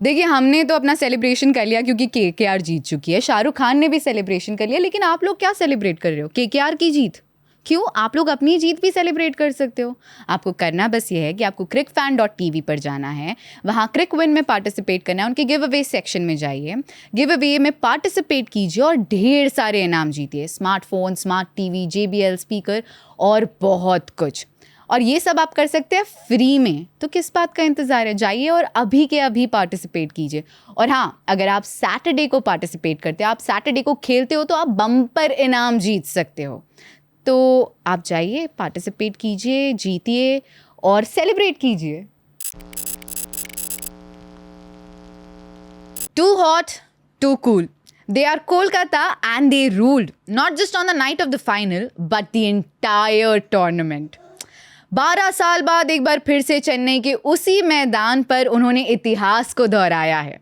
देखिए, हमने तो अपना सेलिब्रेशन कर लिया क्योंकि केकेआर जीत चुकी है, शाहरुख खान ने भी सेलिब्रेशन कर लिया, लेकिन आप लोग क्या सेलिब्रेट कर रहे हो? केकेआर की जीत? क्यों? आप लोग अपनी जीत भी सेलिब्रेट कर सकते हो। आपको करना बस ये है कि आपको crickfan.tv पर जाना है, वहाँ क्रिक विन में पार्टिसिपेट करना है, उनके गिव अवे सेक्शन में जाइए, गिव अवे में पार्टिसिपेट कीजिए और ढेर सारे इनाम जीतिए, smartphone, smart TV, JBL speaker और बहुत कुछ। और ये सब आप कर सकते हैं फ्री में, तो किस बात का इंतज़ार है? जाइए और अभी के अभी पार्टिसिपेट कीजिए। और हाँ, अगर आप सैटरडे को पार्टिसिपेट करते हो, आप सैटरडे को खेलते हो, तो आप बम्पर इनाम जीत सकते हो। तो आप जाइए, पार्टिसिपेट कीजिए, जीतिए और सेलिब्रेट कीजिए। Too hot, too cool. They are Kolkata and they ruled, not just on the night of the final, but the entire tournament. 12 साल बाद एक बार फिर से चेन्नई के उसी मैदान पर उन्होंने इतिहास को दोहराया है।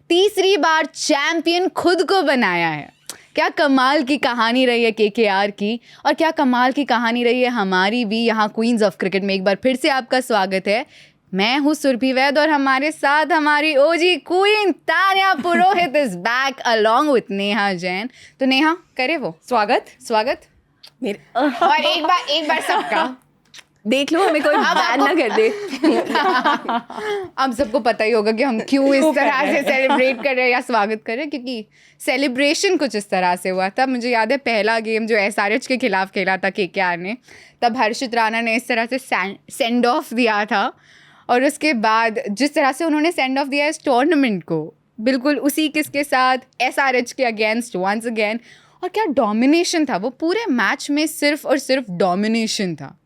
तीसरी बार चैंपियन खुद को बनाया है। क्या कमाल की कहानी रही है केकेआर की, और क्या कमाल की कहानी रही है हमारी भी यहाँ क्वींस ऑफ क्रिकेट में। एक बार फिर से आपका स्वागत है। मैं हूँ सुरभि वैद और हमारे साथ हमारी OG queen Tanya Purohit is back along with Neha Jain. तो नेहा, करे वो स्वागत मेरे और एक बार सबका देख लो, हमें कोई बैन ना कर दे। अब सबको पता ही होगा कि हम क्यों इस तरह से सेलिब्रेट कर रहे हैं या स्वागत कर रहे हैं, क्योंकि सेलिब्रेशन कुछ इस तरह से हुआ था। मुझे याद है पहला गेम जो SRH के खिलाफ खेला था केकेआर ने, तब हर्षित राणा ने इस तरह से सेंड ऑफ दिया था, और उसके बाद जिस तरह से उन्होंने सेंड ऑफ दिया इस टूर्नामेंट को, बिल्कुल उसी किसके साथ, SRH के अगेंस्ट वंस अगेन। और क्या डोमिनेशन था, वो पूरे मैच में सिर्फ और सिर्फ डोमिनेशन था।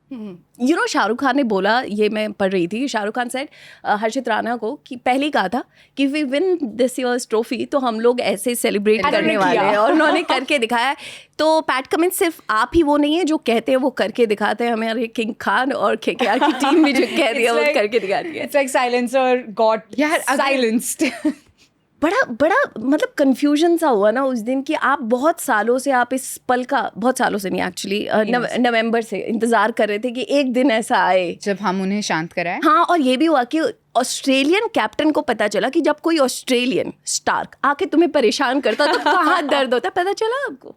शाहरुख खान ने बोला, ये मैं पढ़ रही थी, शाहरुख खान सेड हर्षित राणा को कि पहले ही कहा था कि we win this year's trophy तो हम लोग ऐसे सेलिब्रेट करने वाले हैं, और उन्होंने करके दिखाया है। तो पैट कमिंस सिर्फ आप ही वो नहीं है जो कहते हैं, वो करके दिखाते हैं। हमें किंग खान और केकेआर की टीम भी जो कह रही है वो करके दिखाती है। It's like silencer got silenced. बड़ा मतलब कन्फ्यूजन सा हुआ ना उस दिन कि आप बहुत सालों से, आप इस पल का, बहुत सालों से नहीं एक्चुअली, नवंबर से इंतजार कर रहे थे कि एक दिन ऐसा आए जब हम उन्हें शांत कराएं। हाँ, और ये भी हुआ कि ऑस्ट्रेलियन कैप्टन को पता चला कि जब कोई ऑस्ट्रेलियन स्टार्क आके तुम्हें परेशान करता तो कहाँ दर्द होता, पता चला आपको।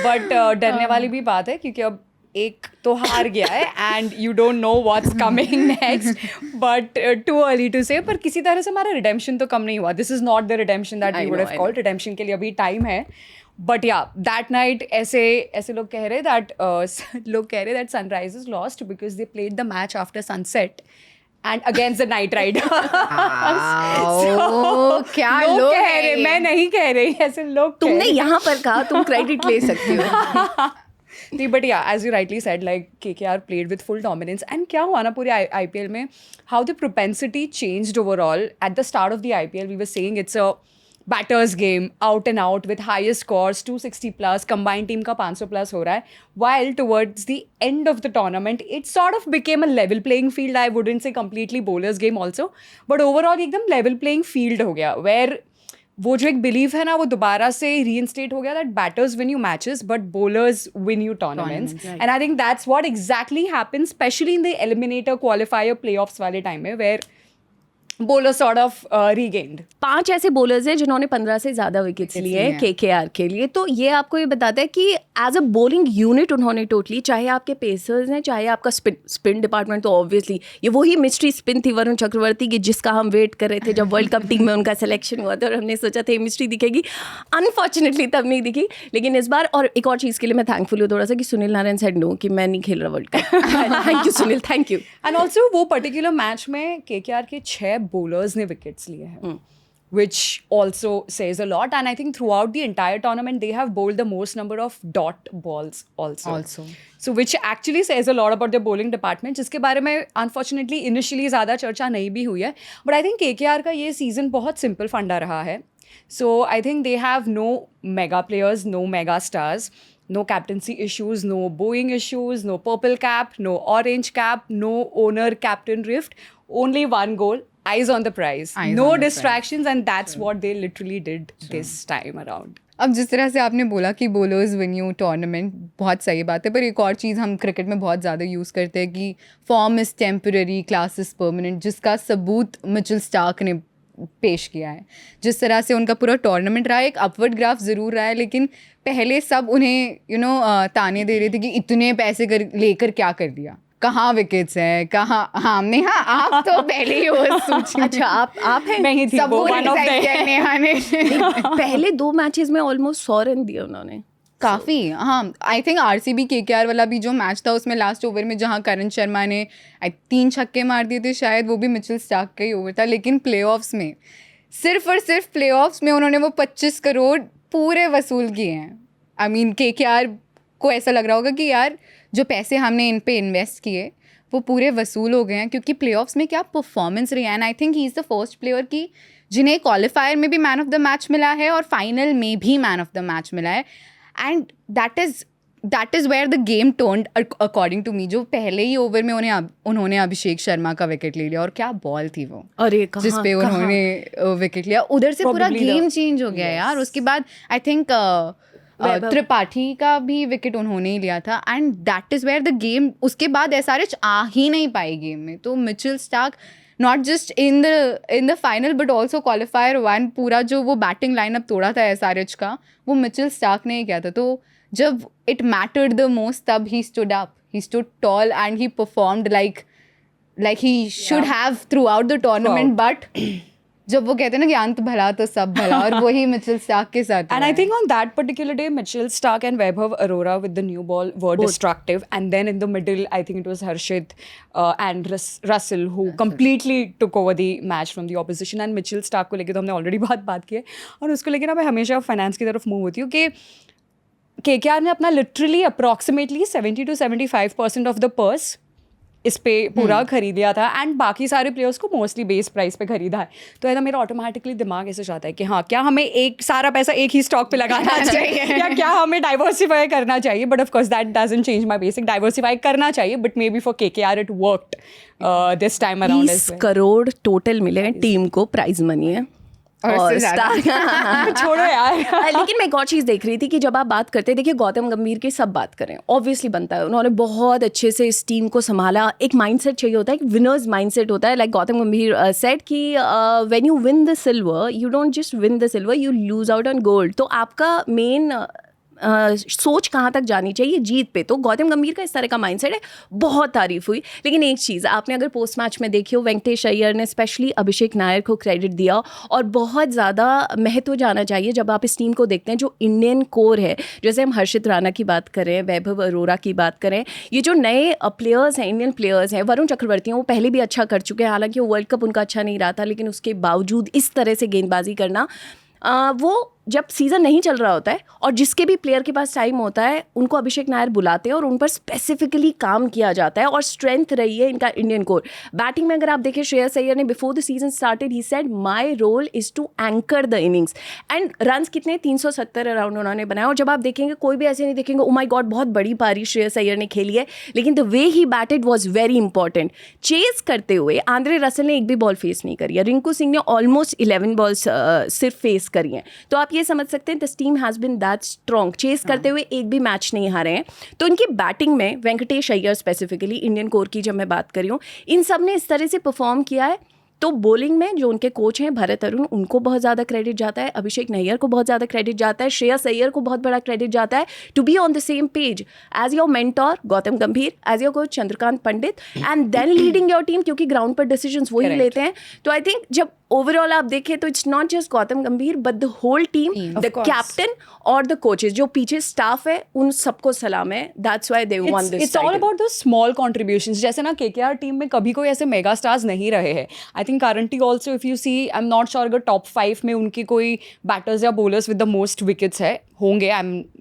बट डरने वाली भी बात है क्योंकि अब एक तो हार गया है and you don't know what's coming next, but too early to say. पर किसी तरह से हमारा रिडेम्पशन तो कम नहीं हुआ। This is not the redemption that we would have called. Redemption के लिए अभी टाइम है। बट या दैट नाइट ऐसे लोग कह रहे that Sunrisers lost because they played the match after sunset and against the Knight Riders. क्या लोग कह रहे, मैं नहीं कह रही, ऐसे लोग। तुमने यहाँ पर कहा, तुम क्रेडिट ले सकती हो। But yeah, as you rightly said, like KKR played with full dominance. And क्या हुआ ना पूरे IPL में, how the propensity changed overall. At the start of the IPL, we were saying it's a batter's game, out and out with highest scores, 260 plus, combined team का 500 plus हो रहा है. While towards the end of the tournament, it sort of became a level playing field. I wouldn't say completely bowler's game also, but overall एकदम level playing field हो गया, where वो जो एक बिलीव है ना, वो दोबारा से रीइंस्टेट हो गया that batters win you matches but bowlers win you tournaments. And I think that's what exactly happens, specially in the eliminator qualifier playoffs वाले टाइम में, where bowler sort of regained. 5 ऐसे bowlers हैं जिन्होंने 15 से ज़्यादा wickets लिए हैं KKR के लिए। तो ये आपको ये बताता है कि एज अ बॉलिंग यूनिट उन्होंने टोटली, चाहे आपके पेसर्स हैं, चाहे आपका स्पिन डिपार्टमेंट, तो ऑब्वियसली ये वही मिस्ट्री स्पिन थी वरुण चक्रवर्ती की, जिसका हम वेट कर रहे थे जब वर्ल्ड कप टीम में उनका सिलेक्शन हुआ था, और हमने सोचा था ये मिस्ट्री दिखेगी। अनफॉर्चुनेटली तब नहीं दिखी, लेकिन इस बार, और एक और चीज़ के लिए मैं थैंकफुल हूँ थोड़ा सा कि सुनील नारायण सेड नो, कि मैं नहीं खेल रहा world cup. Thank you Sunil, thank you. And also वो पर्टिकुलर मैच में KKR के 6 bowlers ने विकेट्स लिए हैं, which also says a lot. And I think throughout the entire tournament, they have bowled the most number of dot balls also. So which actually says a lot about their bowling department, जिसके बारे में unfortunately initially ज़्यादा चर्चा नहीं भी हुई है. But I think KKR का ये season बहुत simple फंडा रहा है. So I think they have no mega players, no mega stars, no captaincy issues, no Boeing issues, no purple cap, no orange cap, no owner captain rift, only one goal. Eyes on the prize, no distractions, and that's what they literally did this time around. अब जिस तरह से आपने बोला कि bowlers win you tournament, बहुत सही बात है, पर एक और चीज़ हम क्रिकेट में बहुत ज़्यादा यूज़ करते हैं कि form is temporary, class is permanent, जिसका सबूत मिचेल स्टार्क ने पेश किया है, जिस तरह से उनका पूरा टूर्नामेंट रहा है, एक अपवर्ड ग्राफ ज़रूर रहा है, लेकिन पहले सब उन्हें ताने दे रहे थे कि इतने पैसे लेकर क्या कर दिया, कहाँ विकेट्स हैं, कहाँ नेहा आप तो पहले ही वो सूची अच्छा आप हैं मैं ही थी सब वो वो one of criticize किया the नेहा ने पहले 2 मैचेस में ऑलमोस्ट 100 रन दिए उन्होंने। काफ़ी, हाँ। आई थिंक RCB KKR वाला भी जो मैच था उसमें लास्ट ओवर में जहाँ करण शर्मा ने 3 छक्के मार दिए थे शायद, वो भी मिचेल स्टार्क का ही ओवर था, लेकिन प्लेऑफ्स में सिर्फ और सिर्फ प्लेऑफ्स में उन्होंने वो 25 करोड़ पूरे वसूल किए हैं। आई मीन KKR को ऐसा लग रहा होगा कि यार जो पैसे हमने इन पे इन्वेस्ट किए वो पूरे वसूल हो गए हैं, क्योंकि प्लेऑफ्स में क्या परफॉर्मेंस रही है। And I think he is the first player की जिन्हें क्वालिफायर में भी मैन ऑफ द मैच मिला है और फाइनल में भी मैन ऑफ द मैच मिला है। And that is where the game turned according to me. जो पहले ही ओवर में उन्होंने अभिषेक शर्मा का विकेट ले लिया, और क्या बॉल थी वो, अरे जिस पे उन्होंने विकेट लिया, उधर से पूरा Probably गेम चेंज हो गया यार। उसके बाद आई थिंक त्रिपाठी का भी विकेट उन्होंने ही लिया था, and that is where the game, उसके बाद SRH आ ही नहीं पाई गेम में। तो Mitchell Starc not just in the final but also qualifier 1 पूरा जो वो बैटिंग लाइनअप तोड़ा था SRH का, वो मिचेल स्टार्क ने ही किया था। तो जब इट मैटर्ड द मोस्ट तब he stood up, he stood tall and he performed like he should have through out the tournament. But जब वो कहते हैं ना कि अंत भला तो सब भला, और वही मिचेल स्टार्क के साथ And I think on that particular day, Mitchell Stark and Vaibhav Arora with the new ball were destructive. And then in the middle, I think it was Harshit and Russell who completely took over the match from the opposition. And Mitchell Stark को लेके तो हमने already बात की है, और उसको लेके ना मैं हमेशा फाइनेंस की तरफ मूव होती हूँ कि KKR ने अपना literally approximately 70 to 75% of the purse इस पे पूरा खरीद लिया था, एंड बाकी सारे प्लेयर्स को मोस्टली बेस प्राइस पे खरीदा है। तो है ना, मेरा ऑटोमेटिकली दिमाग ऐसे जाता है कि हाँ, क्या हमें एक सारा पैसा एक ही स्टॉक पे लगाना चाहिए या क्या हमें डाइवर्सिफाई करना चाहिए। But of course that doesn't change my basic, diversify करना चाहिए, but may be for KKR it worked this time around. 20 crore total मिले हैं टीम को, प्राइज मनी है और छोड़ो यार। लेकिन मैं एक और चीज़ देख रही थी कि जब आप बात करते हैं, देखिए गौतम गंभीर की सब बात करें, ऑब्वियसली बनता है, उन्होंने बहुत अच्छे से इस टीम को संभाला। एक माइंडसेट चाहिए होता है, एक विनर्स माइंडसेट होता है। लाइक गौतम गंभीर सेड कि when you win the silver you don't just win the silver, you lose out on gold. तो आपका मेन सोच कहाँ तक जानी चाहिए, जीत पे। तो गौतम गंभीर का इस तरह का माइंडसेट है, बहुत तारीफ हुई। लेकिन एक चीज़ आपने अगर पोस्ट मैच में देखी हो, वेंकटेश अय्यर ने स्पेशली अभिषेक नायर को क्रेडिट दिया, और बहुत ज़्यादा महत्व जाना चाहिए जब आप इस टीम को देखते हैं जो इंडियन कोर है। जैसे हम हर्षित राणा की बात करें, वैभव अरोरा की बात करें, ये जो नए प्लेयर्स हैं, इंडियन प्लेयर्स हैं, वरुण चक्रवर्ती हैं, वो पहले भी अच्छा कर चुके हैं, हालांकि वो वर्ल्ड कप उनका अच्छा नहीं रहा था, लेकिन उसके बावजूद इस तरह से गेंदबाजी करना, वो जब सीज़न नहीं चल रहा होता है और जिसके भी प्लेयर के पास टाइम होता है उनको अभिषेक नायर बुलाते हैं और उन पर स्पेसिफिकली काम किया जाता है, और स्ट्रेंथ रही है इनका इंडियन कोर। बैटिंग में अगर आप देखें, श्रेयस अय्यर ने before the season started he said my role is to anchor the innings, and runs कितने 370 अराउंड उन्होंने बनाया। और जब आप देखेंगे, कोई भी ऐसे नहीं देखेंगे ओ माय गॉड बहुत बड़ी पारी श्रेयस अय्यर ने खेली है, लेकिन the way he batted was very important. Chase करते हुए आंद्रे रसल ने एक भी बॉल फेस नहीं करी है, रिंकू सिंह ने ऑलमोस्ट 11 बॉल्स सिर्फ फेस करी हैं। तो आप ये समझ सकते हैं this team has been that strong, chase करते हुए एक भी मैच नहीं हारे हैं। तो इनकी बैटिंग में Venkatesh Iyer specifically, Indian core की जब मैं बात कर रही हूँ, इन सब ने इस तरह से परफॉर्म किया है। तो बॉलिंग में जो उनके कोच हैं भरत अरुण, उनको बहुत ज़्यादा क्रेडिट जाता है, अभिषेक नायर को बहुत ज़्यादा क्रेडिट जाता है, श्रेयस अय्यर को बहुत बड़ा क्रेडिट जाता है to be on the same page as your mentor Gautam Gambhir, as your coach Chandrakant Pandit, and then leading your team, क्योंकि ग्राउंड पर डिसीजंस वही लेते हैं। तो आई थिंक जब ओवरऑल आप देखें तो it's not just Gautam Gambhir but the whole team, the captain और द कोचेस, जो पीछे स्टाफ है, उन सबको सलाम है। That's why they won this. It's all about the small contributions. जैसे ना KKR टीम में कभी कोई ऐसे मेगा स्टार्स नहीं रहे हैं। I think currently also if you see, I am not sure अगर टॉप 5 में उनकी कोई बैटर्स या bowlers with the most wickets है होंगे।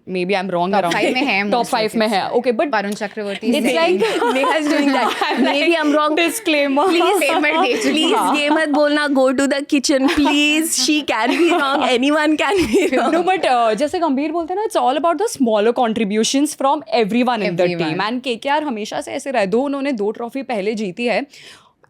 Maybe I am wrong around, top 5 में है। Okay, but Varun Chakravarthy It's like Neha is doing that. Maybe I'm wrong. Disclaimer. Please, ये मत बोलना. Go to the kitchen, please. She can be wrong. Anyone can be wrong. No, but जैसे गंभीर बोलते हैं ना, it's all about the smaller contributions from everyone in the team. And KKR हमेशा से ऐसे रहे, दो उन्होंने 2 ट्रॉफी पहले जीती है,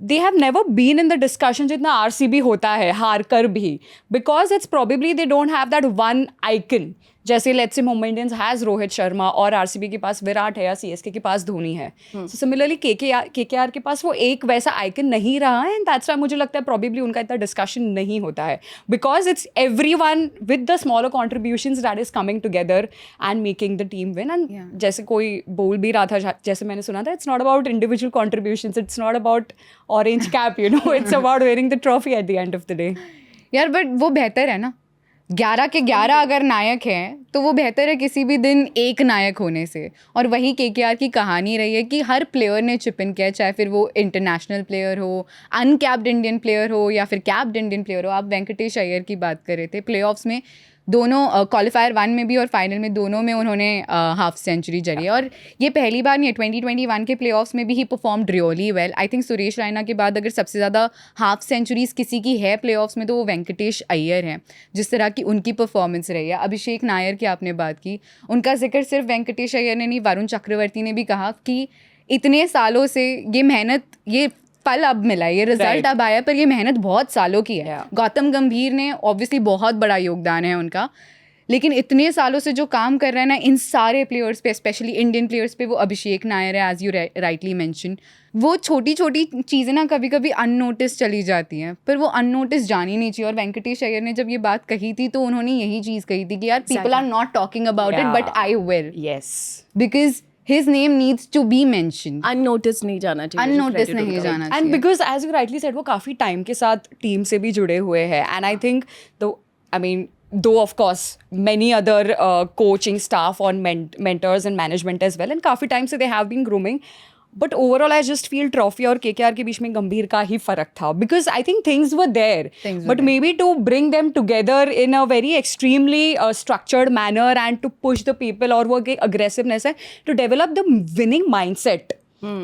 they have never been in the discussion जितना RCB होता है हार कर भी, because it's probably they don't have that one icon जैसे let's say Mumbai Indians has Rohit Sharma और आरसीबी के पास विराट है या सीएसके के पास धोनी है. सिमिलरली केकेआर के पास वो एक वैसा आइकन नहीं रहा है, एंड दैट्स व्हाई मुझे लगता है प्रॉबेबली उनका इतना डिस्कशन नहीं होता है, because it's everyone with the smaller contributions that is coming together and making the team win. And जैसे कोई बोल भी रहा था, जैसे मैंने सुना था, it's not about individual contributions, it's not about orange cap, you know, it's about wearing the trophy at the end of the day. यार बट वो बेहतर है ना, 11 के 11 अगर नायक हैं तो वो बेहतर है किसी भी दिन एक नायक होने से. और वही केकेआर की कहानी रही है कि हर प्लेयर ने चिप इन किया, चाहे फिर वो इंटरनेशनल प्लेयर हो, अनकैप्ड इंडियन प्लेयर हो या फिर कैप्ड इंडियन प्लेयर हो. आप वेंकटेश अय्यर की बात कर रहे थे, प्लेऑफ्स में दोनों क्वालिफायर 1 में भी और फाइनल में दोनों में उन्होंने हाफ सेंचुरी जड़ी है. और ये पहली बार नहीं है, 2021 के प्लेऑफ्स में भी ही performed really well. I think Suresh Raina के बाद अगर सबसे ज़्यादा हाफ सेंचुरीज किसी की है प्लेऑफ्स में तो वो वेंकटेश अय्यर हैं, जिस तरह की उनकी परफॉर्मेंस रही है. अभिषेक नायर की आपने बात की, उनका जिक्र सिर्फ वेंकटेश अय्यर ने नहीं, वरुण चक्रवर्ती ने भी कहा कि इतने सालों से ये मेहनत, ये फल अब मिला है, ये रिजल्ट अब आया, पर ये मेहनत बहुत सालों की है. गौतम गंभीर ने ऑब्वियसली बहुत बड़ा योगदान है उनका, लेकिन इतने सालों से जो काम कर रहे हैं ना इन सारे प्लेयर्स पे, स्पेशली इंडियन प्लेयर्स पे, वो अभिषेक नायर है, एज यू राइटली मेंशन. वो छोटी छोटी चीज़ें ना कभी कभी अननोटिस चली जाती हैं, पर वो अननोटिस जानी नहीं चाहिए. और वेंकटेश अय्यर ने जब ये बात कही थी तो उन्होंने यही चीज़ कही थी कि यार people are not talking about it but I will, Yes. Because his name needs to be mentioned. Unnoticed नहीं जाना चाहिए, Unnoticed नहीं जाना चाहिए. And because as you rightly said, वो काफ़ी टाइम के साथ टीम से भी जुड़े हुए हैं. And I think though of course many other coaching staff on mentors and management as well, and काफ़ी टाइम से they have been grooming. But overall, I just feel trophy और केकेआर के बीच में गंभीर का ही फर्क था, because I think things were there. But maybe to bring them together in a very extremely structured manner and to push the people, और वो aggressiveness है, to develop the winning mindset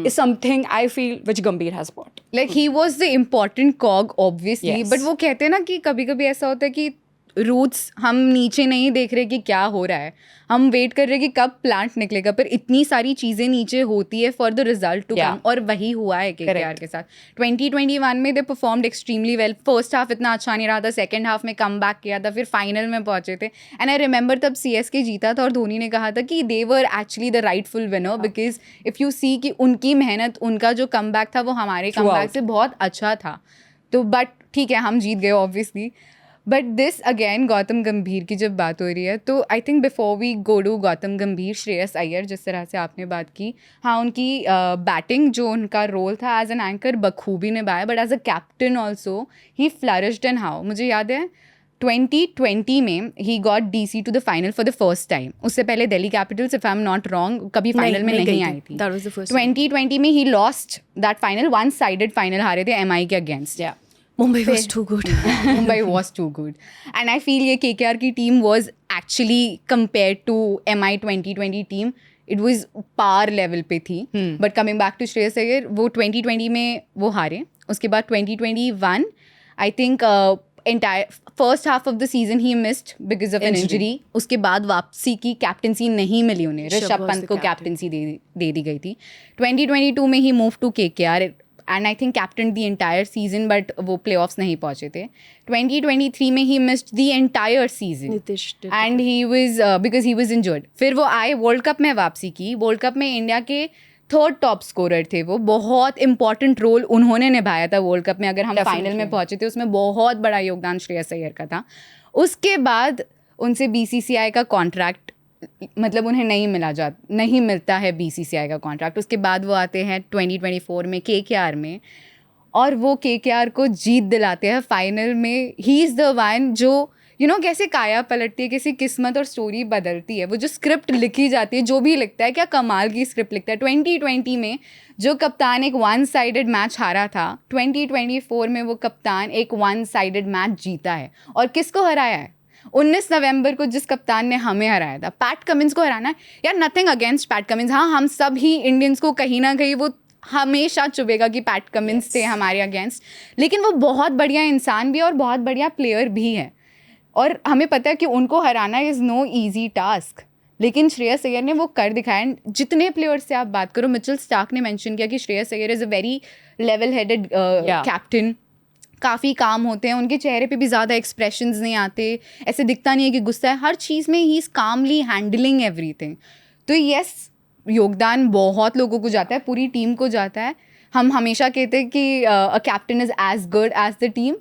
is something I feel which Gambhir has brought. Like he was the important cog obviously, Yes. but वो कहते हैं ना कि कभी कभी ऐसा होता है कि रूट्स हम नीचे नहीं देख रहे कि क्या हो रहा है, हम वेट कर रहे हैं कि कब प्लांट निकलेगा, पर इतनी सारी चीज़ें नीचे होती है for the result to come, और वही हुआ है केकेआर के साथ. 2021 में they performed extremely well. First half इतना अच्छा नहीं रहा था, सेकंड हाफ में कम बैक किया था, फिर फाइनल में पहुंचे थे. एंड आई रिमेंबर तब सीएसके जीता था और धोनी ने कहा था कि they were actually the rightful winner, because if you see कि उनकी मेहनत, उनका जो कम बैक था वो हमारे कम बैक से बहुत अच्छा था. तो बट ठीक है, हम जीत गए obviously. But this again Gautam Gambhir की जब बात हो रही है तो I think before we go to Gautam Gambhir, Shreyas Iyer जिस तरह से आपने बात की, हाँ उनकी बैटिंग जो उनका रोल था एज एन एंकर बखूबी निभाया, but as a captain also he flourished. And how, मुझे याद है 2020 में he got DC to the final for the first time. उससे पहले Delhi Capitals, if I am not wrong, कभी फाइनल में नहीं आई थी. 2020 में he lost that final, one sided final हारे थे एमआई के against. Mumbai was too good. Mumbai was too good. And I feel ये KKR की team was actually compared to MI 2020 team, it was par level पे थी. But coming back to Shreyas Iyer, वो 2020 में वो हारे. उसके बाद 2021 I think entire first half of the season he missed because of an injury. उसके बाद वापसी की कैप्टनसी नहीं मिली उन्हें, ऋषभ पंत को कैप्टनसी दे दी गई थी. 2022 में he moved to KKR and I think captained the entire season, but वो playoffs नहीं पहुँचे थे. 2023 में he missed the entire season and he was because he was injured. फिर वो आए, वर्ल्ड कप में वापसी की. वर्ल्ड कप में इंडिया के थर्ड टॉप स्कोरर थे वो, बहुत इंपॉर्टेंट रोल उन्होंने निभाया था वर्ल्ड कप में. अगर हम फाइनल में पहुँचे थे उसमें बहुत बड़ा योगदान श्रेयस अय्यर का था. उसके बाद उनसे BCCI का कॉन्ट्रैक्ट, मतलब उन्हें नहीं मिलता है BCCI का कॉन्ट्रैक्ट. उसके बाद वो आते हैं 2024 में KKR में, और वो KKR को जीत दिलाते हैं फाइनल में. ही इज़ द वन जो कैसे काया पलटती है, कैसी किस्मत और स्टोरी बदलती है. वो जो स्क्रिप्ट लिखी जाती है, जो भी लिखता है, क्या कमाल की स्क्रिप्ट लिखता है. 2020 में जो कप्तान एक वन साइडेड मैच हारा था, 2024 में वो कप्तान एक वन साइडेड मैच जीता है. और किसको हराया है? 19 नवंबर को जिस कप्तान ने हमें हराया था, पैट कमिंस को हराना है. यार नथिंग अगेंस्ट पैट कमिंस, हाँ हम सब ही इंडियंस को कहीं ना कहीं वो हमेशा चुभेगा कि पैट कमिंस थे हमारे अगेंस्ट, लेकिन वो बहुत बढ़िया इंसान भी है और बहुत बढ़िया प्लेयर भी है. और हमें पता है कि उनको हराना इज़ नो ईजी टास्क, लेकिन श्रेयस अय्यर ने वो कर दिखाया. जितने प्लेयर्स से आप बात करो, मिचेल स्टार्क ने मेंशन किया कि Shreyas Iyer is a very level headed captain. काफ़ी काम होते हैं, उनके चेहरे पे भी ज़्यादा एक्सप्रेशंस नहीं आते, ऐसे दिखता नहीं है कि गुस्सा है, हर चीज़ में he is calmly handling everything. तो यस, योगदान बहुत लोगों को जाता है, पूरी टीम को जाता है। हम हमेशा कहते हैं कि a captain is as good as the team,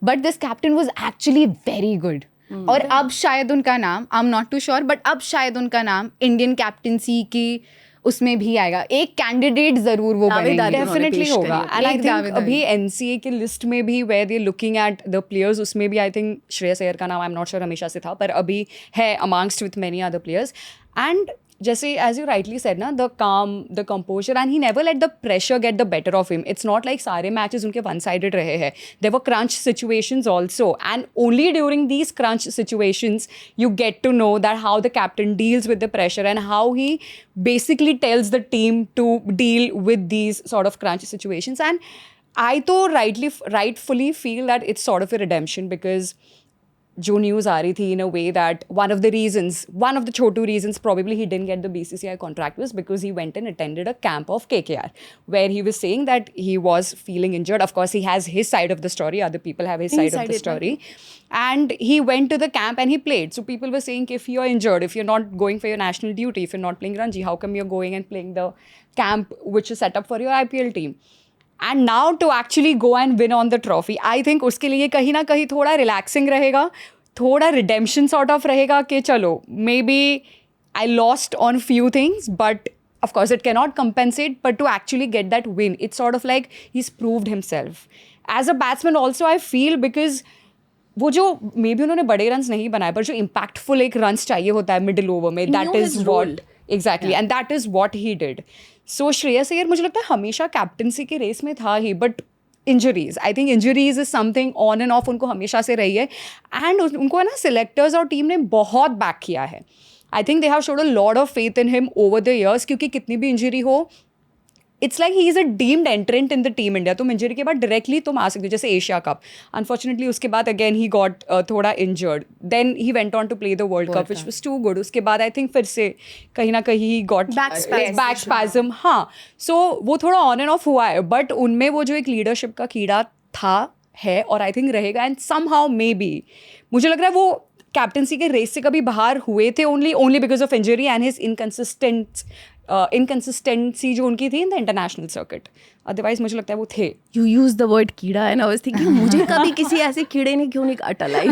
but this captain was actually very good. और अब शायद उनका नाम, I am not too sure, but अब शायद उनका नाम इंडियन कैप्टनसी की उसमें भी आएगा, एक कैंडिडेट जरूर वो बनेंगे। दावेदारी उन्होंने डेफिनेटली पेश होगा। करी एंड आई एक थिंक दावेदारी। अभी एनसीए की लिस्ट में भी where they looking at the players, उसमें भी आई थिंक श्रेयस अय्यर का नाम, आई एम नॉट श्योर हमेशा से था, पर अभी है amongst with many other players. And जैसे एज यू राइटली सेड ना, the calm, the composer, and he never let the pressure get the better of him. It's not like सारे matches उनके वन साइडेड रहे हैं, there were crunch situations also, and only during these crunch situations you get to know that how the captain deals with the pressure and how he basically tells the team to deal with these sort of crunch situations. And I though rightfully feel that it's sort of a redemption, because जो news आ रही थी in a way that one of the Chhotu reasons probably he didn't get the BCCI contract was because he went and attended a camp of KKR where he was saying that he was feeling injured. Of course, he has his side of the story, other people have his side of the story. And he went to the camp and he played. So people were saying, if you're injured, if you're not going for your national duty, if you're not playing Ranji, how come you're going and playing the camp which is set up for your IPL team? And now to actually go and win on the trophy, I think उसके लिए कहीं ना कहीं थोड़ा relaxing रहेगा, थोड़ा redemption sort of रहेगा कि चलो maybe I lost on few things, but of course it cannot compensate, but to actually get that win, it's sort of like he's proved himself as a batsman also, I feel, because वो जो may be उन्होंने बड़े runs नहीं बनाए, पर जो impactful एक runs चाहिए होता है मिडिल ओवर में, that is what exactly, and that is what he did. So Shreyas Iyer मुझे लगता है हमेशा कैप्टनसी के रेस में था ही, but injuries, I think injuries is something on and off उनको हमेशा से रही है, एंड उनको है ना सिलेक्टर्स और टीम ने बहुत बैक किया है. I think they have showed a lot of faith in him over the years, क्योंकि कितनी भी इंजरी हो, it's like he is a deemed एंट्रेंट in the team India. तुम इंजरी के बाद डायरेक्टली तुम आ सकते हो, जैसे एशिया कप, अनफॉर्चुनेटली उसके बाद अगेन ही गॉट थोड़ा injured, then he went on to play the world cup which was too good. उसके बाद आई थिंक फिर से कहीं ना कहीं ही गॉट बैक स्पैज़म. हाँ, सो वो थोड़ा ऑन एंड ऑफ हुआ है, बट उनमें वो जो एक लीडरशिप का कीड़ा था है, और आई थिंक रहेगा, एंड समहाउ मे बी मुझे लग रहा है वो कैप्टनसी के रेस से कभी बाहर हुए थे only because of injury and his inconsistency जो उनकी थी in the international circuit. Otherwise मुझे लगता है वो थे. यू यूज द वर्ड कीड़ा एंड आई वाज थिंकिंग मुझे कभी किसी ऐसे कीड़े ने क्यों नहीं काटा लाइफ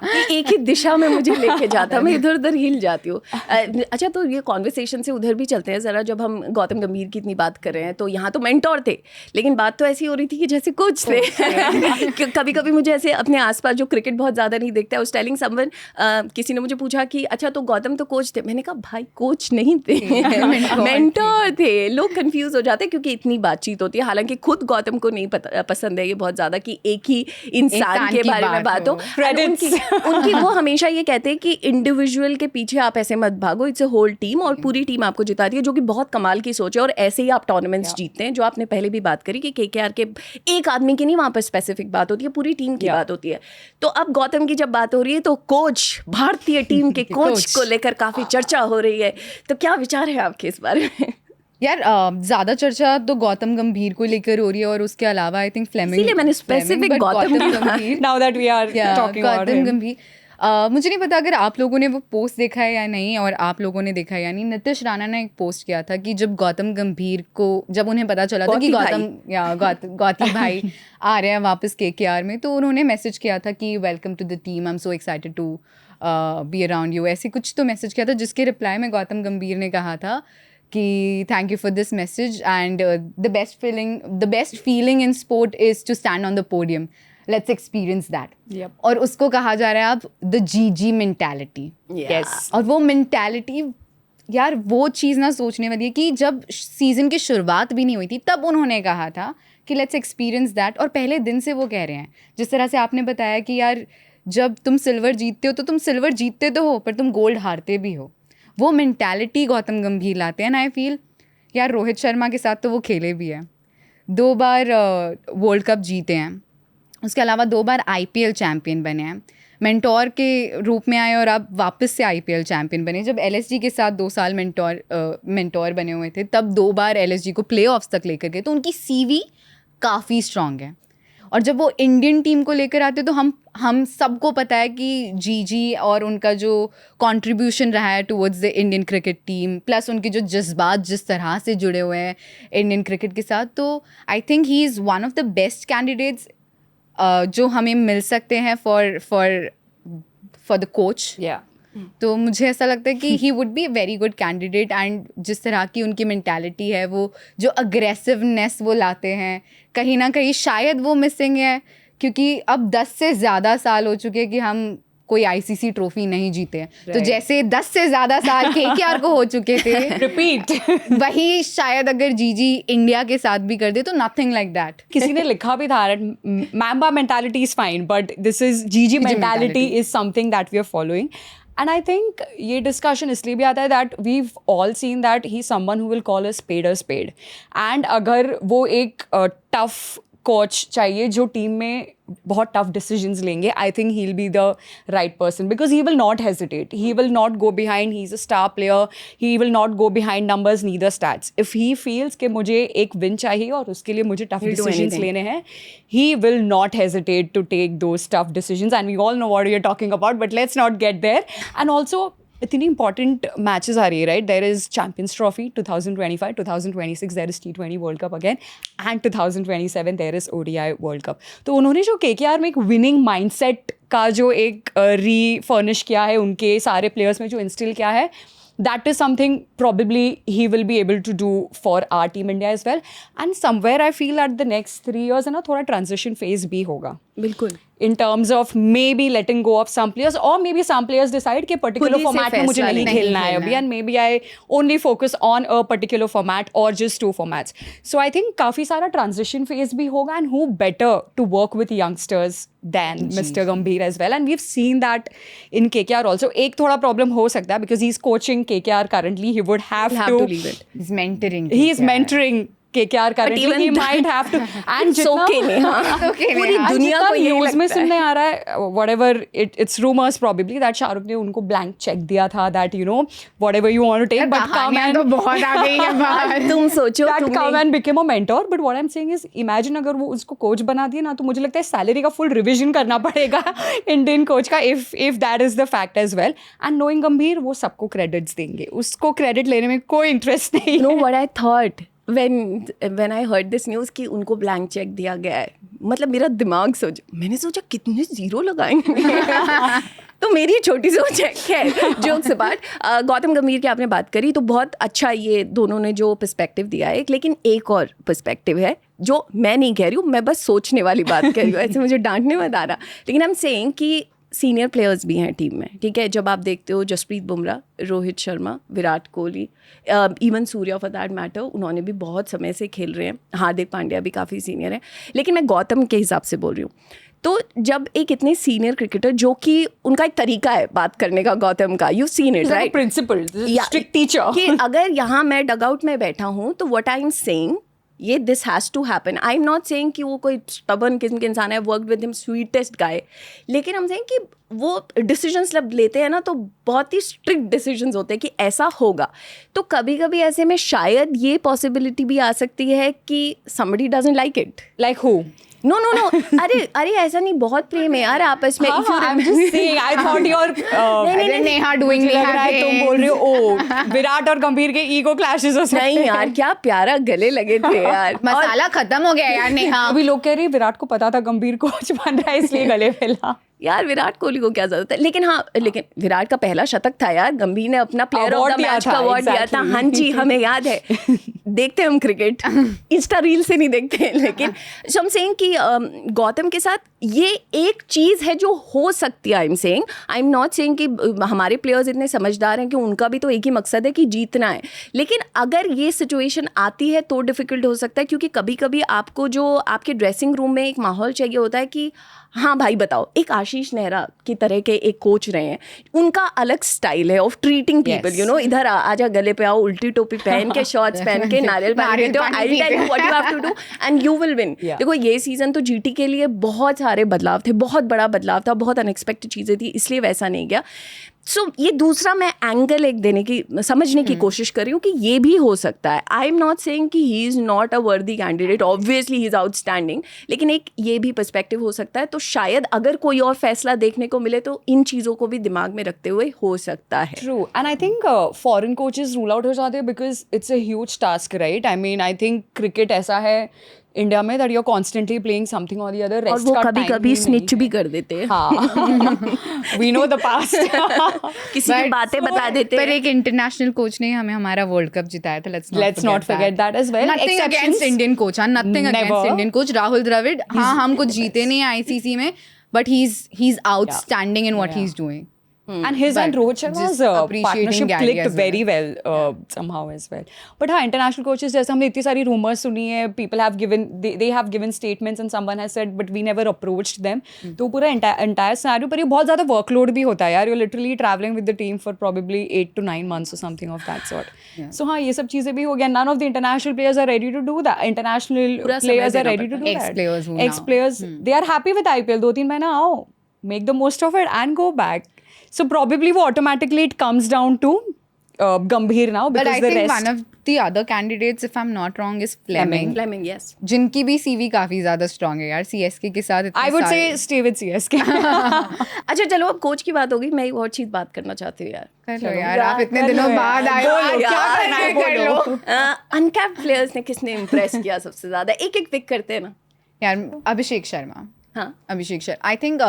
कि एक ही दिशा में मुझे लेके जाता, मैं इधर उधर हिल जाती हूँ. अच्छा, तो ये कॉन्वर्सेशन से उधर भी चलते हैं ज़रा. जब हम गौतम गंभीर की इतनी बात कर रहे हैं, तो यहाँ तो मेंटोर थे, लेकिन बात तो ऐसी हो रही थी कि जैसे कोच थे. कभी कभी मुझे ऐसे अपने आसपास जो क्रिकेट बहुत ज़्यादा नहीं देखता है, उस टेलिंग समवन, किसी ने मुझे पूछा कि अच्छा तो गौतम तो कोच थे. मैंने कहा भाई कोच नहीं थे, मेंटोर थे. लोग कंफ्यूज हो जाते हैं क्योंकि इतनी बातचीत होती है. हालांकि खुद गौतम को नहीं पसंद है ये बहुत ज़्यादा कि एक ही इंसान के बारे में बात हो. उनकी वो हमेशा ये कहते हैं कि इंडिविजुअल के पीछे आप ऐसे मत भागो, इट्स अ होल टीम, और पूरी टीम आपको जिताती है, जो कि बहुत कमाल की सोच है. और ऐसे ही आप टूर्नामेंट्स जीतते हैं, जो आपने पहले भी बात करी कि केकेआर के एक आदमी की नहीं वहाँ पर स्पेसिफिक बात होती है, पूरी टीम की बात होती है. तो अब गौतम की जब बात हो रही है, तो कोच, भारतीय टीम के कोच को लेकर काफ़ी चर्चा हो रही है. तो क्या विचार है आपके इस बारे में? यार ज़्यादा चर्चा तो गौतम गंभीर को लेकर हो रही है, और उसके अलावा आई थिंक फ्लेमिंग, इसीलिए मैंने specific Gautam Gambhir, now that we are talking about Gautam Gambhir. मुझे नहीं पता अगर आप लोगों ने वो पोस्ट देखा है या नहीं, और आप लोगों ने देखा है या नहीं. नीतीश राणा ने एक पोस्ट किया था कि जब गौतम गंभीर को, जब उन्हें पता चला था कि गौती भाई आ रहे हैं वापस केकेआर में, तो उन्होंने मैसेज किया था कि welcome to the team, I am so excited to be around you, ऐसे कुछ तो मैसेज किया था, जिसके रिप्लाई में गौतम गंभीर ने कहा था कि thank you for this message, and the best feeling in sport is to stand on the podium, let's experience that. और उसको कहा जा रहा है अब द जीजी मेंटालिटी. यस, और वो मेंटालिटी, यार वो चीज़ ना सोचने वाली है कि जब सीज़न की शुरुआत भी नहीं हुई थी, तब उन्होंने कहा था कि लेट्स एक्सपीरियंस दैट, और पहले दिन से वो कह रहे हैं. जिस तरह से आपने बताया कि यार जब तुम सिल्वर जीतते हो, तो तुम सिल्वर जीतते तो हो, पर तुम गोल्ड हारते भी हो. वो मेंटालिटी गौतम गंभीर लाते हैं. एंड आई फील यार रोहित शर्मा के साथ तो वो खेले भी हैं, 2 बार वर्ल्ड कप जीते हैं, उसके अलावा 2 बार IPL चैम्पियन बने हैं, मेंटोर के रूप में आए, और अब वापस से IPL चैम्पियन बने. जब LSG के साथ 2 साल मेंटोर बने हुए थे, तब 2 बार LSG को प्ले ऑफ्स तक लेकर गए. तो उनकी CV काफ़ी स्ट्रॉन्ग है. और जब वो इंडियन टीम को लेकर आते तो हम सबको पता है कि जीजी और उनका जो कंट्रीब्यूशन रहा है towards the Indian cricket team, plus उनके जो जज्बात जिस तरह से जुड़े हुए हैं इंडियन क्रिकेट के साथ, तो I think he is one of the best candidates जो हमें मिल सकते हैं फॉर द कोच। तो मुझे ऐसा लगता है कि he would be a very good candidate, and जिस तरह की उनकी मेंटालिटी है, वो जो अग्रेसिवनेस वो लाते हैं, कहीं ना कहीं शायद वो मिसिंग है, क्योंकि अब 10 से ज़्यादा साल हो चुके हैं कि हम कोई आईसीसी ट्रॉफी नहीं जीते हैं। तो जैसे 10 से ज़्यादा साल केकेआर को हो चुके थे रिपीट वही शायद अगर जीजी इंडिया के साथ भी कर दे तो नथिंग लाइक दैट। किसी ने लिखा भी था Mamba mentality is fine but this is GG mentality is something that we are following. And I think ये discussion इसलिए भी आता है that we've all seen that he's someone who will call a spade. And अगर वो एक tough coach चाहिए जो टीम में बहुत tough decisions लेंगे, I think he'll be the right person because he will not hesitate. He will not go behind. He's a star player. He will not go behind numbers, neither stats. If he feels कि मुझे एक win चाहिए और उसके लिए मुझे tough decisions लेने हैं, he will not hesitate to take those tough decisions. And we all know what you're talking about, but let's not get there. And also, इतनी important matches आ रही है, right? There is Champions Trophy 2025, 2026 there is T20 World Cup again, and 2027 there is ODI World Cup. तो उन्होंने जो KKR में एक winning mindset का जो एक refurnish किया है, उनके सारे players में जो instill किया है, that is something probably he will be able to do for our team India as well. And somewhere I feel that the next 3 years है ना, थोड़ा transition phase भी होगा. बिल्कुल. In terms of maybe letting go of some players, or maybe some players decide कि particular format में मुझे नहीं खेलना है अभी, and maybe I only focus on a particular format or just 2 formats. So I think काफ़ी सारा transition phase भी होगा, and who better to work with youngsters than Mr. Gambhir as well. And we've seen that in KKR also. एक थोड़ा problem हो सकता है because he's coaching KKR currently. He would have to leave it. He's mentoring. He is mentoring KKR currently. He might have to. And पूरी दुनिया को ये news में लगता है. सुनने आ रहा है, whatever it's rumors probably that Shahrukh ने उनको blank check दिया था that you know whatever you want to take, but come and तो बहुत आ गई है बाहर। तुम सोचो that तुमने come and became a mentor. But what I'm saying is, imagine अगर वो उसको कोच बना दिया ना, तो मुझे लगता है सैलरी का फुल रिविजन करना पड़ेगा इंडियन कोच का, if that is the fact as well. And knowing गंभीर, वो सबको क्रेडिट्स देंगे, उसको क्रेडिट लेने में कोई इंटरेस्ट नहीं। Know what I thought when I heard this news कि उनको ब्लैंक चेक दिया गया है, मतलब मेरा दिमाग मैंने सोचा कितने जीरो लगाएंगे तो मेरी छोटी सोच है। खैर जोक्स अपार्ट, गौतम गंभीर की आपने बात करी तो बहुत अच्छा ये दोनों ने जो पर्सपेक्टिव दिया है, लेकिन एक और पर्सपेक्टिव है जो मैं नहीं कह रही हूँ, मैं बस सोचने वाली बात कह रही हूँ, ऐसे मुझे डांटने मत आ रहा, लेकिन आई एम सेइंग कि सीनियर प्लेयर्स भी हैं टीम में, ठीक है। जब आप देखते हो Jasprit Bumrah, Rohit Sharma, Virat Kohli, even Surya for that matter, उन्होंने भी बहुत समय से खेल रहे हैं, हार्दिक पांड्या भी काफ़ी सीनियर है, लेकिन मैं गौतम के हिसाब से बोल रही हूँ। तो जब एक इतने सीनियर क्रिकेटर, जो कि उनका एक तरीका है बात करने का गौतम का, you seen it right, principal strict teacher, कि अगर यहाँ मैं डगआउट में बैठा हूँ तो व्हाट आई एम सेइंग, ये this has to happen. I am not saying कि वो कोई स्टबर्न किस्म के इंसान है, worked with him, sweetest guy, लेकिन हम सेइंग कि वो डिसीजंस जब लेते हैं ना तो बहुत ही स्ट्रिक्ट डिसीजंस होते हैं कि ऐसा होगा। तो कभी कभी ऐसे में शायद ये पॉसिबिलिटी भी आ सकती है कि somebody doesn't like it. like who? No अरे ऐसा नहीं, बहुत प्रेम है यार आपस में। I'm just saying, I thought you're Neha doing लग रहा है तुम बोल रहे हो ओ विराट और गंभीर के ईगो क्लैशेस हो सकते हैं। नहीं यार, क्या प्यारा गले लगे थे यार, मसाला खत्म हो गया यार नेहा। अभी लोग कह रहे हैं विराट को पता था गंभीर कोच बन रहा है इसलिए गले मिला। यार विराट कोहली को क्या जरूरत है, लेकिन हाँ, लेकिन विराट का पहला शतक था यार, गंभीर ने अपना प्लेयर ऑफ द मैच का अवार्ड दिया था। हाँ जी, हमें याद है, देखते हैं हम क्रिकेट, इंस्टा रील से नहीं देखते, लेकिन हम सेइंग कि गौतम के साथ ये एक चीज़ है जो हो सकती है। आई एम नॉट सेइंग कि हमारे प्लेयर्स इतने समझदार हैं कि उनका भी तो एक ही मकसद है कि जीतना है, लेकिन अगर ये सिचुएशन आती है तो डिफ़िकल्ट हो सकता है, क्योंकि कभी कभी आपको जो आपके ड्रेसिंग रूम में एक माहौल चाहिए होता है कि हाँ भाई बताओ, एक आशीष नेहरा की तरह के एक कोच रहे हैं, उनका अलग स्टाइल है of treating people, you know, इधर आजा, गले पे आओ, उल्टी टोपी पहन के, शॉर्ट्स पहन के, नारियल पानी पीते हो, I will tell you what you have to do and you will win. देखो ये सीजन तो जीटी के लिए बहुत सारे बदलाव थे, बहुत बड़ा बदलाव था, बहुत अनएक्सपेक्टेड चीज़ें थी, इसलिए वैसा नहीं गया। सो ये दूसरा मैं एंगल एक देने की समझने की कोशिश कर रही हूँ कि ये भी हो सकता है. आई एम नॉट सेइंग कि ही इज़ नॉट अ वर्दी candidate, obviously he is outstanding, लेकिन एक ये भी पर्सपेक्टिव हो सकता है. तो शायद अगर कोई और फैसला देखने को मिले तो इन चीज़ों को भी दिमाग में रखते हुए हो सकता है. True. And I think foreign coaches rule out हो जाते हैं because it's a huge task, right? I mean, I think cricket ऐसा है इंडिया में that you're constantly playing something or the other. और Rest वो का कभी time कभी ही स्निच नहीं भी है. कर देते हैं. हाँ. We know the past. किसी की But- बातें बता देते पर हैं. एक इंटरनेशनल कोच ने हमें हमारा वर्ल्ड कप जिताया था. Let's not forget that as well. Nothing Exceptions. against Indian coach. Nothing against Never. Indian coach. Rahul Dravid. हाँ हम कुछ जीते नहीं ICC में, but he's outstanding in what Yeah. he's doing. And his and But Rohit Sharma's just appreciating partnership Gary clicked as very well somehow as well. But हाँ, international coaches जैसे हमने इतनी सारी rumors सुनी है, people have given they have given statements and someone has said but we never approached them. तो पूरा entire scenario पर ये बहुत ज़्यादा workload भी होता है यार. You're literally traveling with the team for probably 8 to 9 months or something of that sort. So हाँ ये सब चीज़ें भी हो गया. None of the international players are ready to do that. International पूरा समय players are देना ready to do that. Ex-players who Ex-players they are happy with IPL. 2-3 महीना आओ, make the most of it and go back. So probably वो automatically it comes down to Gambhir now But because I the think rest. one of the other candidates, if I'm not wrong, is Fleming. Fleming, yes. जिनकी भी CV काफी ज्यादा strong है यार. CSK के साथ इतने I would say सारे- stay with CSK. अच्छा चलो अब कोच की बात होगी. मैं एक और चीज़ बात करना चाहती हूँ यार. कर लो चलो यार, यार, आप इतने कर लो दिनों यार. बाद आए हो, बोलो, आप क्या यार, करना है, कर बोलो. लो. अनकैप्ड प्लेयर्स ने किसने इम्प्रेस किया सबसे ज़्यादा? एक एक पिक करते हैं ना. यार अभिषेक शर्मा. हाँ. अभिषेक शर्मा आई थिंक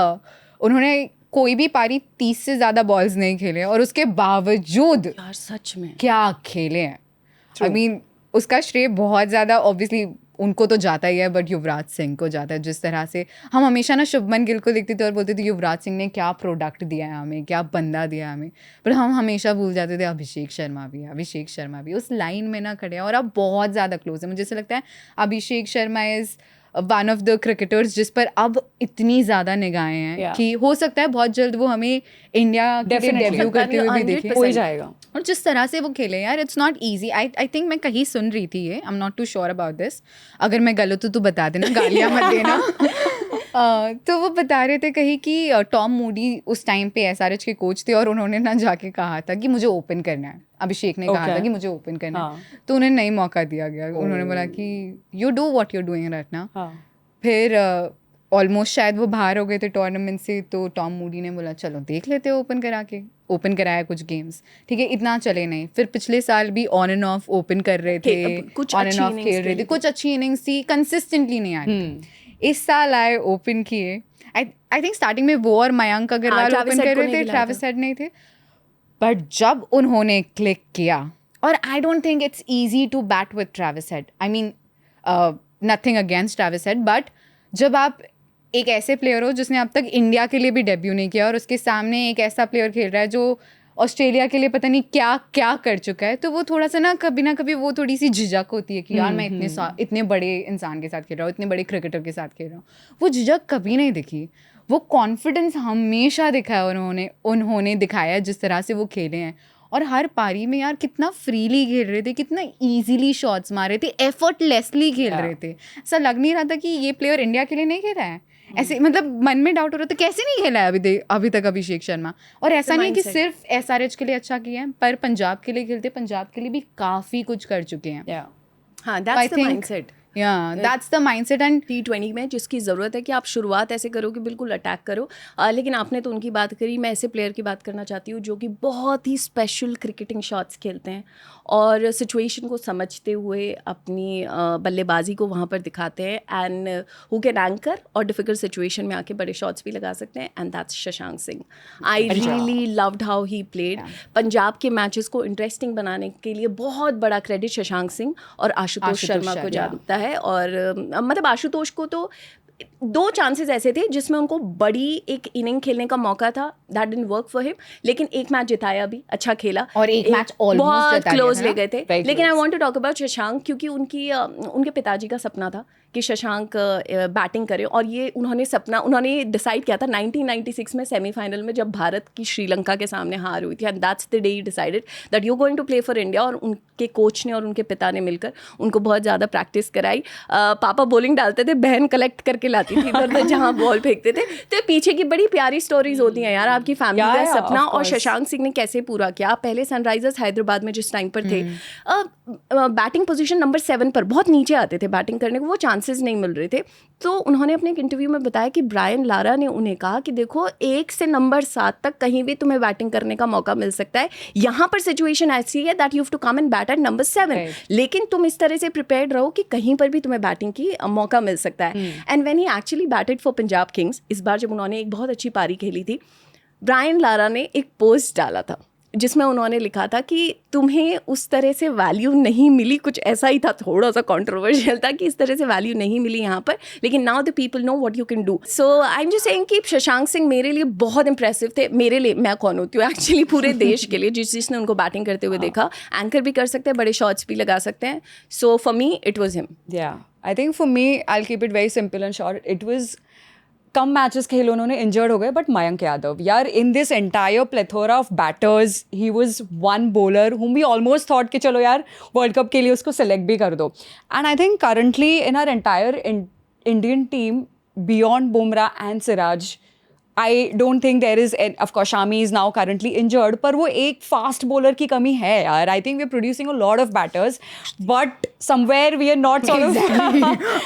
उन्होंने कोई भी पारी 30 से ज़्यादा बॉल्स नहीं खेले और उसके बावजूद यार सच में. क्या खेले हैं. आई मीन उसका श्रेय बहुत ज़्यादा ऑब्वियसली उनको तो जाता ही है, बट युवराज सिंह को जाता है. जिस तरह से हम हमेशा ना शुभमन गिल को देखते थे और बोलते थे युवराज सिंह ने क्या प्रोडक्ट दिया है हमें, क्या बंदा दिया है हमें, पर हम हमेशा भूल जाते थे अभिषेक शर्मा भी है, अभिषेक शर्मा भी उस लाइन में ना खड़े हैं और अब बहुत ज़्यादा क्लोज है. मुझे ऐसा लगता है Abhishek Sharma is one of the cricketers जिस पर अब इतनी ज़्यादा निगाहें हैं Yeah. कि हो सकता है बहुत जल्द वो हमें इंडिया के Definitely. डेब्यू करते हुए भी देखें. हो ही जाएगा. और जिस तरह से वो खेले यार, it's not easy. I think मैं कहीं सुन रही थी ये, I am not too sure about this. अगर मैं गलत हूँ तो बता देना, गालियाँ मत देना. तो वो बता रहे थे कहीं कि टॉम मूडी उस टाइम पे SRH के कोच थे और उन्होंने ना जाके कहा था कि मुझे ओपन करना है. अभिषेक ने कहा Okay. था कि मुझे ओपन करना है, हाँ. तो उन्हें नहीं मौका दिया गया. उन्होंने बोला कि you do what you're doing right now. हाँ. फिर ऑलमोस्ट शायद वो बाहर हो गए थे टूर्नामेंट से, तो टॉम मूडी ने बोला चलो देख लेते हो ओपन करा के. ओपन कराया कुछ गेम्स, ठीक है, इतना चले नहीं. फिर पिछले साल भी ऑन एंड ऑफ ओपन कर रहे थे, कुछ ऑन एंड अच्छी ऑफ innings खेल रहे थे, खेली कुछ अच्छी इनिंग्स थी, कंसिस्टेंटली नहीं आई. इस साल आए, ओपन किए. आई थिंक स्टार्टिंग में वो और Mayank Agarwal Travis open Head कर को रहे नहीं थे, खिलाया ट्रैविस था. हेड नहीं थे. बट जब उन्होंने क्लिक किया, और I don't think it's easy to bat with Travis Head. I mean nothing against Travis Head, but जब आप एक ऐसे प्लेयर हो जिसने अब तक इंडिया के लिए भी डेब्यू नहीं किया और उसके सामने एक ऐसा प्लेयर खेल रहा है जो ऑस्ट्रेलिया के लिए पता नहीं क्या क्या कर चुका है, तो वो थोड़ा सा ना कभी वो थोड़ी सी झिझक होती है कि यार मैं इतने बड़े इंसान के साथ खेल रहा हूँ, इतने बड़े क्रिकेटर के साथ खेल रहा हूँ. वो झिझक कभी नहीं दिखी, वो कॉन्फिडेंस हमेशा दिखा है उन्होंने दिखाया जिस तरह से वो खेले हैं. और हर पारी में यार कितना फ्रीली खेल रहे थे, कितना इजीली शॉट्स मार रहे थे, एफर्टलेसली खेल रहे थे. ऐसा लग नहीं रहा था कि ये प्लेयर इंडिया के लिए नहीं खेला है. ऐसे मतलब मन में डाउट हो रहा था कैसे नहीं खेला है अभी तक अभिषेक शर्मा. और ऐसा नहीं कि सिर्फ SRH के लिए अच्छा किया है, पर पंजाब के लिए खेलते, पंजाब के लिए भी काफ़ी कुछ कर चुके हैं. Yeah. हाँ, that's the mindset. Yeah, that's the mindset. And T20 में जिसकी ज़रूरत है कि आप शुरुआत ऐसे करो कि बिल्कुल अटैक करो. लेकिन आपने तो उनकी बात करी, मैं ऐसे प्लेयर की बात करना चाहती हूँ जो कि बहुत ही स्पेशल क्रिकेटिंग शॉट्स खेलते हैं और सिचुएशन को समझते हुए अपनी बल्लेबाजी को वहाँ पर दिखाते हैं, एंड हु कैन एंकर और डिफिकल्ट सिचुएशन में आके बड़े शॉट्स भी लगा सकते हैं, and that's Shashank Singh. I really loved how he played. Punjab के मैचेस को इंटरेस्टिंग बनाने के लिए बहुत बड़ा क्रेडिट शशांक सिंग और आशुतोष शर्मा को जाता है. और मतलब आशुतोष को तो 2 चांसेस ऐसे थे जिसमें उनको बड़ी एक इनिंग खेलने का मौका था, that didn't work for him. लेकिन एक मैच जिताया भी, अच्छा खेला, और एक मैच ऑलमोस्ट बहुत जिता लिया क्लोज था ले ना? गए थे. लेकिन I want to talk about Shashank, क्योंकि उनके पिताजी का सपना था कि शशांक बैटिंग करे, और ये उन्होंने डिसाइड किया था 1996 में सेमीफाइनल में, जब भारत की श्रीलंका के सामने हार हुई थी, and that's the day he decided that you going to play for India. और उनके कोच ने और उनके पिता ने मिलकर उनको बहुत ज़्यादा प्रैक्टिस कराई। पापा बॉलिंग डालते थे, बहन कलेक्ट करके लाती थी इधर उधर जहाँ बॉल फेंकते थे। तो पीछे की बड़ी प्यारी स्टोरीज होती हैं यार, आपकी फैमिली का सपना, और शशांक सिंह ने कैसे पूरा किया। आप पहले सनराइजर्स हैदराबाद में जिस टाइम पर थे, बैटिंग पोजीशन नंबर 7 पर, बहुत नीचे आते थे बैटिंग करने को, वो चांसेस नहीं मिल रहे थे। तो उन्होंने अपने एक इंटरव्यू में बताया कि ब्रायन लारा ने उन्हें कहा कि देखो 1 से नंबर 7 तक कहीं भी तुम्हें बैटिंग करने का मौका मिल सकता है, यहाँ पर सिचुएशन ऐसी है that you have to come and bat at number 7, लेकिन तुम इस तरह से प्रिपेयर्ड रहो कि कहीं पर भी तुम्हें बैटिंग की मौका मिल सकता है। And when he actually batted for Punjab Kings, इस बार जब उन्होंने एक बहुत अच्छी पारी खेली थी, ब्रायन लारा ने एक पोस्ट डाला था जिसमें उन्होंने लिखा था कि तुम्हें उस तरह से वैल्यू नहीं मिली, कुछ ऐसा ही था, थोड़ा सा कंट्रोवर्शियल था कि इस तरह से वैल्यू नहीं मिली यहाँ पर, लेकिन now the people know what you can do. So I am just saying कि शशांक सिंह मेरे लिए बहुत इंप्रेसिव थे। मेरे लिए, मैं कौन होती हूँ एक्चुअली, पूरे देश के लिए, जिसने उनको बैटिंग करते हुए देखा, एंकर भी कर सकते हैं, बड़े शॉट्स भी लगा सकते हैं। So for me it was him. Yeah, I think for me, I'll keep it very simple and short. It was कम मैचेस खेले उन्होंने, इंजर्ड हो गए, बट मयंक यादव यार, in this entire plethora of batters, he was one bowler whom we almost thought कि चलो यार world cup के लिए उसको सेलेक्ट भी कर दो। And I think currently in our entire Indian team, beyond Bumrah and Siraj, I don't think there is, of course Shami is now currently injured, पर वो एक फास्ट बॉलर की कमी है यार। I think we're producing a lot of batters, but somewhere we are not sort of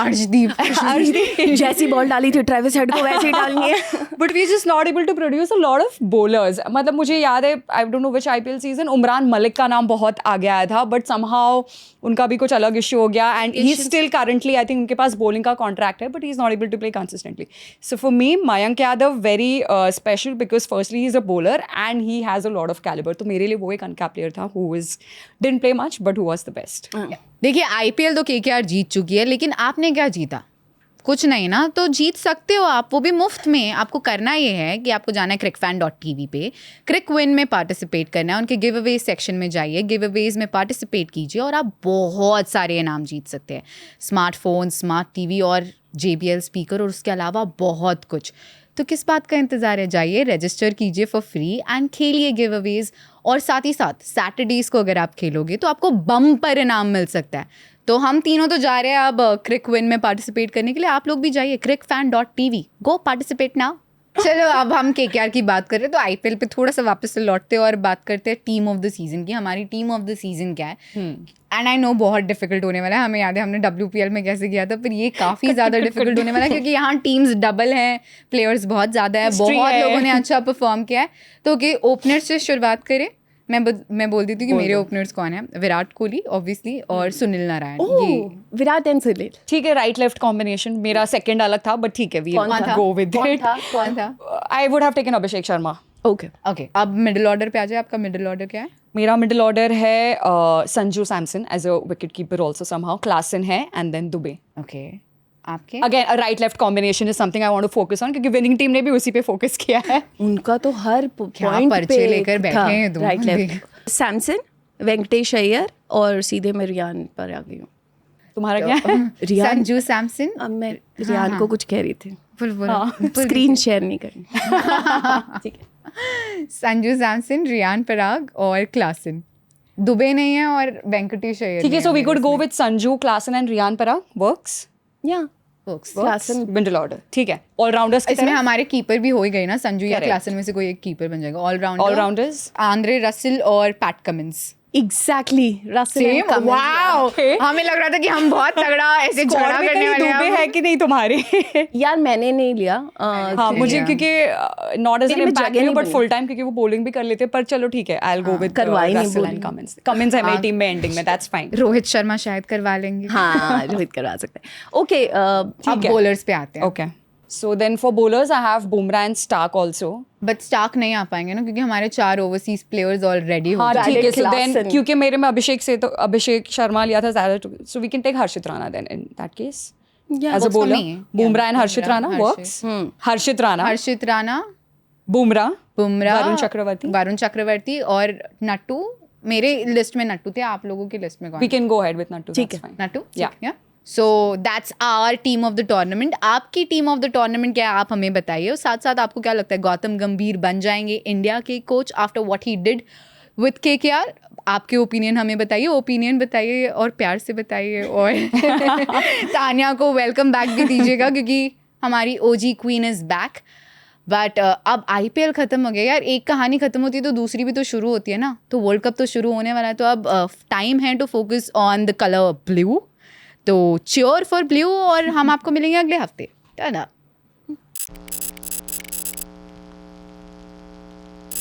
Arshdeep जैसी ball डाली थी ट्रेविस हेड को वैसे ही डालनी है। but we're just not able to produce a lot of bowlers. मतलब मुझे याद है, I don't know which IPL season, Umran Malik का नाम बहुत आगे आया था, but somehow उनका भी कुछ अलग इशू हो गया, and he's still currently, I think उनके पास bowling का contract है, but he's not able to play consistently. So for me, Mayank Yadav very special because firstly he's a bowler and he has a lot of caliber. तो मेरे लिए वो एक uncap player था who didn't play much but who was the best. देखिए IPL तो KKR जीत चुकी है, लेकिन आपने क्या जीता? कुछ नहीं ना, तो जीत सकते हो आप, वो भी मुफ्त में। आपको करना ये है कि आपको जाना है crickfan.tv पे, क्रिक विन में पार्टिसिपेट करना है, उनके गिव अवेज सेक्शन में जाइए, गिव अवेज में पार्टिसिपेट कीजिए और आप बहुत सारे इनाम जीत सकते हैं, स्मार्टफोन, स्मार्ट TV और JBL स्पीकर, और उसके अलावा बहुत कुछ। तो किस बात का इंतज़ार है? जाइए, रजिस्टर कीजिए फॉर फ्री एंड खेलिए गिव अवेज। और साथ ही साथ सैटरडेज़ को अगर आप खेलोगे तो आपको बम्पर इनाम मिल सकता है। तो हम तीनों तो जा रहे हैं अब क्रिक विन में पार्टिसिपेट करने के लिए, आप लोग भी जाइए crickfan.tv, गो पार्टिसिपेट नाउ। चलो अब हम KKR की बात कर रहे हैं, तो IPL पे थोड़ा सा वापस से लौटते हैं और बात करते हैं टीम ऑफ द सीज़न की। हमारी टीम ऑफ द सीज़न क्या है? एंड आई नो बहुत डिफिकल्ट होने वाला है, हमें याद है हमने WPL में कैसे किया था, पर ये काफ़ी ज़्यादा डिफिकल्ट होने वाला है क्योंकि यहाँ टीम्स डबल हैं, प्लेयर्स बहुत ज़्यादा है, बहुत लोगों ने अच्छा परफॉर्म किया है। तो ओके, ओपनर से शुरुआत करें। मैं बोल देती हूँ कि मेरे ओपनर्स कौन है। विराट कोहली ऑब्वियसली और सुनील नारायण। ये विराट एंड सुनील, ठीक है, राइट लेफ्ट कॉम्बिनेशन। मेरा सेकंड अलग था, बट ठीक है, वी गो विद इट। कौन था? I would have taken Abhishek Sharma. Okay अब मिडिल ऑर्डर पे आ जाए, आपका मिडिल ऑर्डर क्या है? मेरा मिडिल ऑर्डर है Sanju Samson as a wicket keeper also somehow, Klaasen है, एंड देन दुबे। ओके, आपके? Again right left combination is something I want to focus on, क्योंकि विनिंग टीम ने भी उसी पे फोकस किया है। उनका तो हर क्या पॉइंट पर्चे लेकर बैठे हैं दोनों। राइट लेफ्ट, सैमसन, वेंकटेश अय्यर, और सीधे मैं रियान पर आ गई हूँ। तुम्हारा क्या है? रियान, संजू सैमसन। अब मैं रियान को कुछ कह रही थी, बोलो। स्क्रीन शेयर नहीं करनी। ठीक है, संजू सैमसन, रियान पराग और क्लासन। दुबे नहीं है और वेंकटेश अय्यर। ठीक है, so we could go with Sanju, Klaasen and Riyan Parag. Works? या क्लासन मिडिल ऑर्डर, ठीक है। ऑलराउंडर्स की इसमें तरह हमारे कीपर भी हो ही गए ना, संजू या Correct. क्लासन में से कोई एक कीपर बन जाएगा। ऑलराउंडर्स आंद्रे रसल और PAT Cummins. Exactly, Russell and Cummins. Wow, हमें लग रहा था कि हम बहुत तगड़ा ऐसे झगड़ा करने वाले दुबे है हैं। कि नहीं तुम्हारे? यार मैंने नहीं लिया, हाँ, मुझे क्योंकि नॉट एज एन मेरे में इम्पैक्ट जगह नहीं बट बनी। फुल टाइम, क्योंकि वो बॉलिंग भी कर लेते, पर चलो ठीक है, आई विल गो विद करवाई नहीं Russell and bowling। Cummins. Cummins है मेरी टीम में एंडिंग में, दैट्स फाइन। रोहित शर्मा शायद करवा लेंगे। हाँ रोहित करवा सकते हैं। ओके, अब बॉलर्स पे आते हैं। Okay, so then for bowlers I have Bumrah and Starc also. But Starc नहीं आ पाएंगे ना, क्योंकि हमारे 4 ओवरसीज प्लेयर्स ऑलरेडी हो हाँ गए। ठीक है, सो Klassen. देन क्योंकि मेरे में अभिषेक से तो अभिषेक शर्मा लिया था ज्यादा, so we can take Harshit Rana then in that case as a Works for bowler. me. Bumrah and Yeah, Harshit Rana Hurshit. Works. Harshit Rana, Harshit Rana, Bumrah, Bumrah, Varun Chakravarthy और नट्टू। मेरे लिस्ट में नट्टू थे, आप लोगों की लिस्ट में कौन? We can go ahead with Nattu. ठीक है। नट्टू, Yeah. या so that's our team of the tournament. आपकी टीम ऑफ द टूर्नामेंट क्या है आप हमें बताइए. और साथ साथ आपको क्या लगता है गौतम गंभीर बन जाएंगे इंडिया के coach after what he did with KKR? आपके ओपिनियन हमें बताइए, ओपिनियन बताइए और प्यार से बताइए. और तान्या को वेलकम बैक भी दीजिएगा क्योंकि हमारी OG queen is back. But अब IPL ख़त्म हो गया यार. एक कहानी ख़त्म होती है तो दूसरी भी तो शुरू होती है ना. तो वर्ल्ड कप तो शुरू होने वाला है, तो अब टाइम है to focus on the colour blue. तो cheer फॉर ब्लू और हम आपको मिलेंगे अगले हफ्ते. टाटा.